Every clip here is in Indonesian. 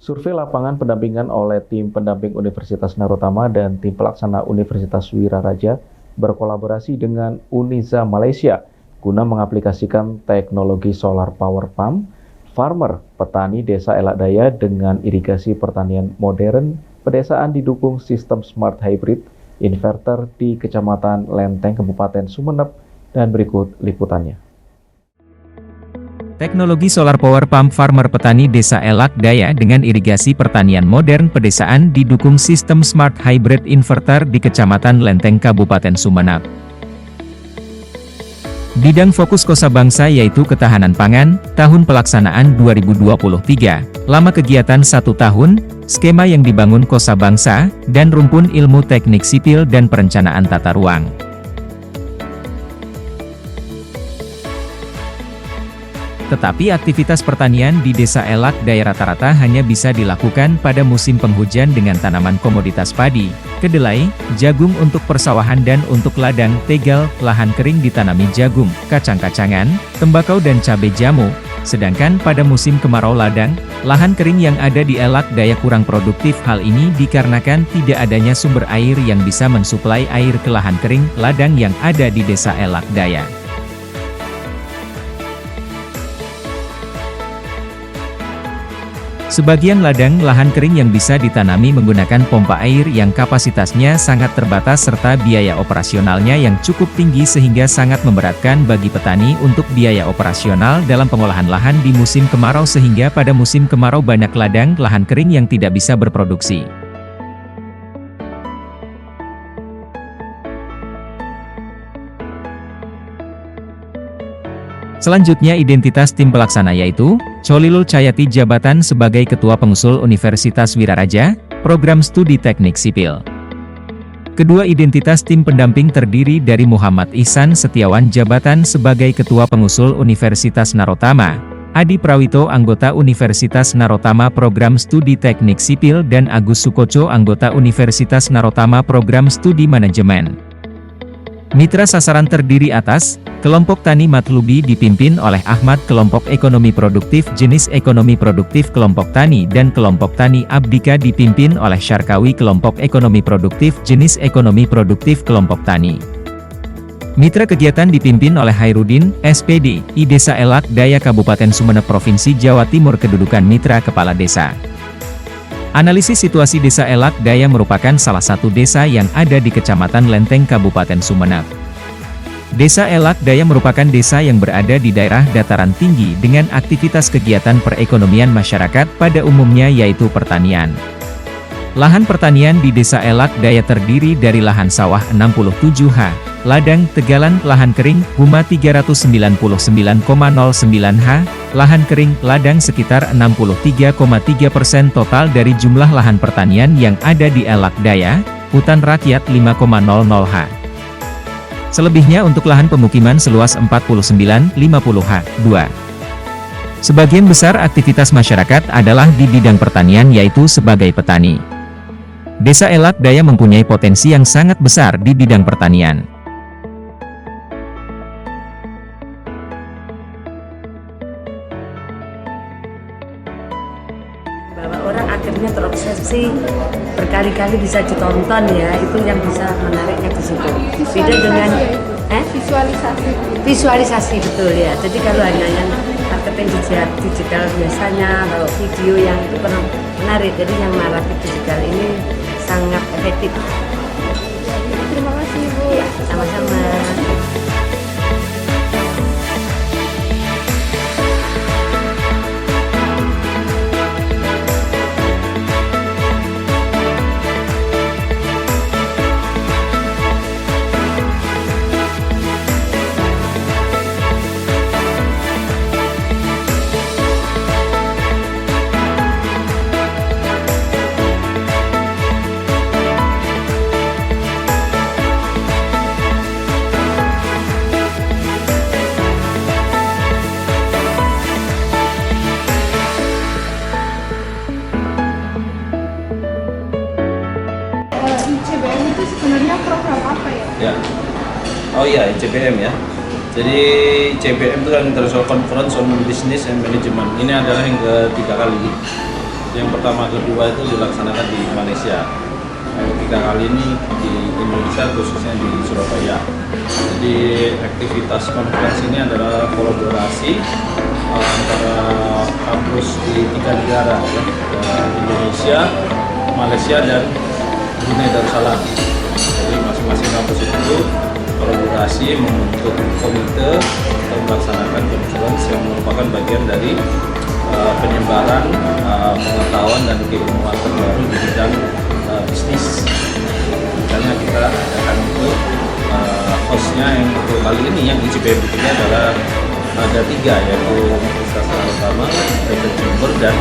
Survei lapangan pendampingan oleh tim pendamping Universitas Narotama dan tim pelaksana Universitas Wiraraja berkolaborasi dengan Uniza Malaysia guna mengaplikasikan teknologi solar power pump farmer petani Desa Elak Daya dengan irigasi pertanian modern pedesaan didukung sistem smart hybrid inverter di Kecamatan Lenteng, Kabupaten Sumeneb, dan berikut liputannya. Teknologi solar power pump farmer petani Desa Elak Daya dengan irigasi pertanian modern pedesaan didukung sistem smart hybrid inverter di Kecamatan Lenteng, Kabupaten Sumeneb. Bidang fokus Kosa Bangsa yaitu ketahanan pangan, tahun pelaksanaan 2023, lama kegiatan 1 tahun, skema yang dibangun Kosa Bangsa, dan rumpun ilmu teknik sipil dan perencanaan tata ruang. Tetapi aktivitas pertanian di Desa Elak Daya rata-rata hanya bisa dilakukan pada musim penghujan dengan tanaman komoditas padi, kedelai, jagung untuk persawahan dan untuk ladang, tegal, lahan kering ditanami jagung, kacang-kacangan, tembakau dan cabai jamu. Sedangkan pada musim kemarau ladang, lahan kering yang ada di Elak Daya kurang produktif. Hal ini dikarenakan tidak adanya sumber air yang bisa mensuplai air ke lahan kering, ladang yang ada di Desa Elak Daya. Sebagian ladang lahan kering yang bisa ditanami menggunakan pompa air yang kapasitasnya sangat terbatas serta biaya operasionalnya yang cukup tinggi sehingga sangat memberatkan bagi petani untuk biaya operasional dalam pengolahan lahan di musim kemarau sehingga pada musim kemarau banyak ladang lahan kering yang tidak bisa berproduksi. Selanjutnya identitas tim pelaksana yaitu, Cholilul Cayati jabatan sebagai Ketua Pengusul Universitas Wiraraja, Program Studi Teknik Sipil. Kedua identitas tim pendamping terdiri dari Muhammad Ihsan Setiawan jabatan sebagai Ketua Pengusul Universitas Narotama, Adi Prawito anggota Universitas Narotama Program Studi Teknik Sipil dan Agus Sukoco anggota Universitas Narotama Program Studi Manajemen. Mitra sasaran terdiri atas, kelompok tani Matlubi dipimpin oleh Ahmad, kelompok ekonomi produktif jenis ekonomi produktif kelompok tani dan kelompok tani Abdika dipimpin oleh Syarkawi, kelompok ekonomi produktif jenis ekonomi produktif kelompok tani. Mitra kegiatan dipimpin oleh Hairudin, SPD, I Desa Elak Daya Kabupaten Sumeneb Provinsi Jawa Timur. Kedudukan Mitra Kepala Desa. Analisis situasi Desa Elak Daya merupakan salah satu desa yang ada di Kecamatan Lenteng, Kabupaten Sumeneb. Desa Elak Daya merupakan desa yang berada di daerah dataran tinggi dengan aktivitas kegiatan perekonomian masyarakat pada umumnya yaitu pertanian. Lahan pertanian di Desa Elak Daya terdiri dari lahan sawah 67 ha, ladang tegalan, lahan kering, huma 399,09 ha, lahan kering, ladang sekitar 63,3% total dari jumlah lahan pertanian yang ada di Elak Daya, hutan rakyat 5,00 ha. Selebihnya untuk lahan pemukiman seluas 49,50 ha. 2. Sebagian besar aktivitas masyarakat adalah di bidang pertanian yaitu sebagai petani. Desa Elak Daya mempunyai potensi yang sangat besar di bidang pertanian. Bahwa orang akhirnya terobsesi berkali-kali bisa ditonton ya, itu yang bisa menariknya di situ. Beda dengan visualisasi betul ya. Jadi kalau hanya yang marketing digital biasanya kalau video yang itu kurang menarik. Jadi yang marketing digital ini sangat efektif. Terima kasih Bu. Ya, sama-sama. ICBM itu sebenarnya program apa ya? Ya. Oh iya, ICBM ya. Jadi ICBM itu kan International Conference on Business and Management. Ini adalah yang ketiga kali. Yang pertama kedua itu dilaksanakan di Malaysia. Ketiga kali ini di Indonesia, khususnya di Surabaya. Jadi aktivitas konferensi ini adalah kolaborasi antara kampus di 3 negara, ya, Indonesia, Malaysia, dan Brunei Darussalam. Jadi masing-masing kampus itu kolaborasi membentuk komite untuk melaksanakan konferensi yang merupakan bagian dari penyebaran pengetahuan dan keilmuan terbaru di bidang bisnis. Misalnya kita adakan untuk hostnya yang untuk kali ini yang ICBM ini adalah ada 3, yaitu Universitas Utama, PT Jember, dan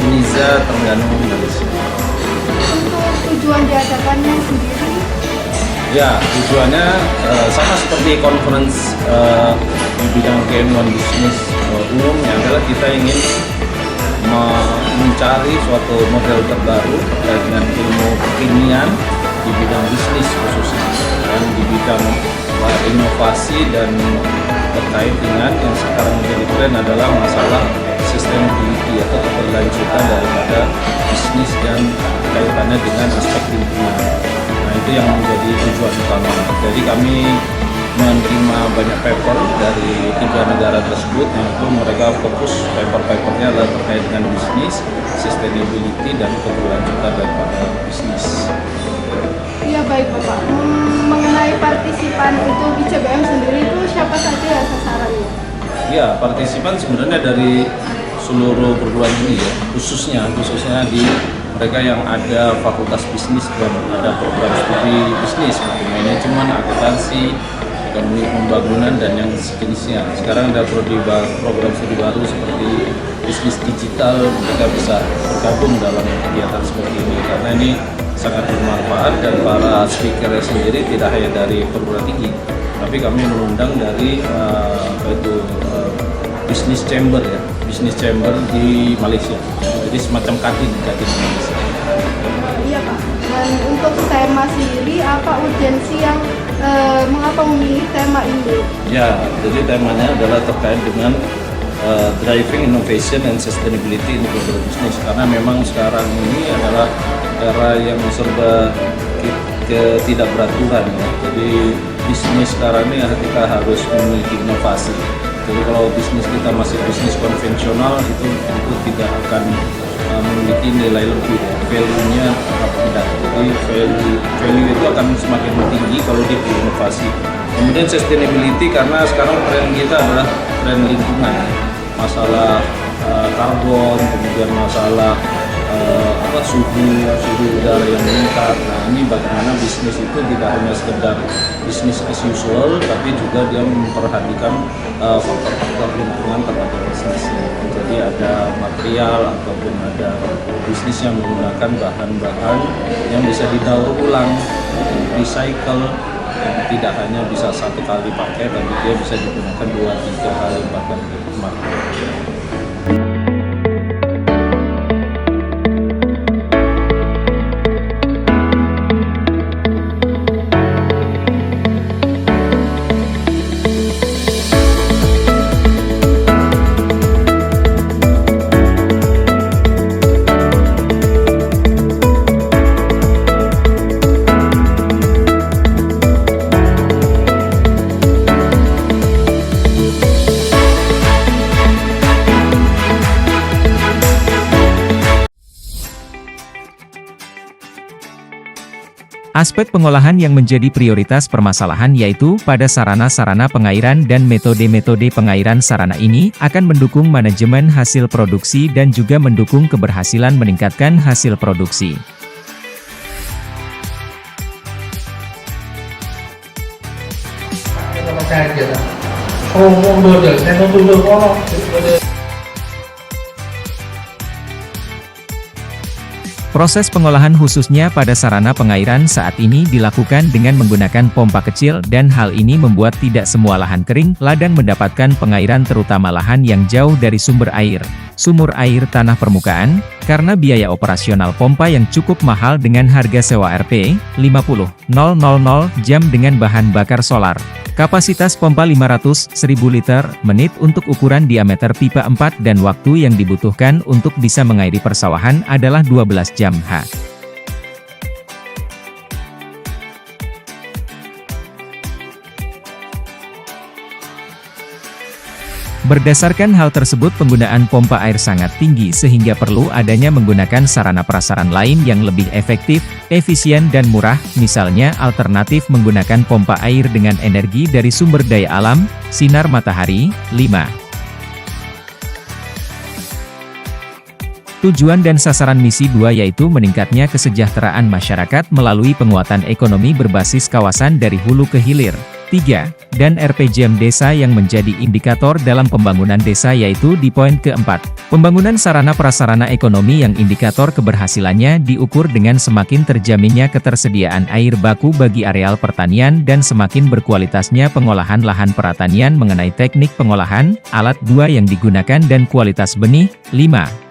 Uniza Terengganu Malaysia. Untuk tujuan diadakannya sendiri? Ya, tujuannya sama seperti conference di bidang keilmuan bisnis umumnya adalah kita ingin mencari suatu model terbaru terkait dengan ilmu kekinian di bidang bisnis khususnya, dan di bidang inovasi, dan terkait dengan yang sekarang menjadi tren adalah masalah sustainability atau keberlanjutan daripada bisnis dan kaitannya dengan aspek lingkungan. Nah, itu yang menjadi tujuan utama. Jadi kami menerima banyak paper dari 3 negara tersebut, yaitu mereka fokus paper-papernya adalah terkait dengan bisnis, sustainability, dan keberlanjutan daripada bisnis. Iya baik Bapak. Mengenai partisipan untuk ICBM sendiri itu siapa saja ya sasarannya? Ya, partisipan sebenarnya dari seluruh perguruan tinggi, ya, khususnya di mereka yang ada fakultas bisnis dan ada program studi bisnis, manajemen, akuntansi, ekonomi pembangunan, dan yang sejenisnya. Sekarang ada program studi baru seperti bisnis digital, mereka bisa bergabung dalam kegiatan seperti ini karena ini sangat bermanfaat, dan para speaker sendiri tidak hanya dari perguruan tinggi, tapi kami mengundang dari bisnis chamber, ya, bisnis chamber di Malaysia. Jadi semacam kadin Malaysia. Iya Pak. Dan untuk tema sendiri apa urgensi yang mengapa memilih tema ini? Ya, jadi temanya adalah terkait dengan driving innovation and sustainability in global business, karena memang sekarang ini adalah era yang serba tidak beraturan, ya. Jadi bisnis sekarang ini kita harus memiliki inovasi. Jadi kalau bisnis kita masih bisnis konvensional itu tidak akan memiliki nilai lebih, ya. Value-nya tetap rendah. Jadi value itu akan semakin tinggi kalau dia berinovasi. Kemudian sustainability, karena sekarang tren kita adalah tren lingkungan, masalah karbon, kemudian masalah suhu udara yang meningkat. Nah, ini bagaimana bisnis itu tidak hanya sekedar bisnis as usual, tapi juga dia memperhatikan faktor-faktor lingkungan terhadap bisnisnya. Jadi ada material ataupun ada bisnis yang menggunakan bahan-bahan yang bisa didaur ulang, recycle, yang tidak hanya bisa 1 kali pakai, tapi dia bisa digunakan 2, 3 kali, bahkan kemarin. Aspek pengolahan yang menjadi prioritas permasalahan yaitu pada sarana-sarana pengairan, dan metode-metode pengairan sarana ini akan mendukung manajemen hasil produksi dan juga mendukung keberhasilan meningkatkan hasil produksi. Proses pengolahan khususnya pada sarana pengairan saat ini dilakukan dengan menggunakan pompa kecil, dan hal ini membuat tidak semua lahan kering, ladang mendapatkan pengairan, terutama lahan yang jauh dari sumber air. sumur air tanah permukaan, karena biaya operasional pompa yang cukup mahal dengan harga sewa Rp. 50.000 jam dengan bahan bakar solar. Kapasitas pompa 500.000 liter menit untuk ukuran diameter pipa 4 dan waktu yang dibutuhkan untuk bisa mengairi persawahan adalah 12 jam H. Berdasarkan hal tersebut, penggunaan pompa air sangat tinggi sehingga perlu adanya menggunakan sarana prasarana lain yang lebih efektif, efisien dan murah, misalnya alternatif menggunakan pompa air dengan energi dari sumber daya alam, sinar matahari. 5. Tujuan dan sasaran misi 2 yaitu meningkatnya kesejahteraan masyarakat melalui penguatan ekonomi berbasis kawasan dari hulu ke hilir. 3. Dan RPJM desa yang menjadi indikator dalam pembangunan desa yaitu di poin keempat. Pembangunan sarana prasarana ekonomi yang indikator keberhasilannya diukur dengan semakin terjaminnya ketersediaan air baku bagi areal pertanian dan semakin berkualitasnya pengolahan lahan pertanian mengenai teknik pengolahan, alat 2 yang digunakan dan kualitas benih. 5.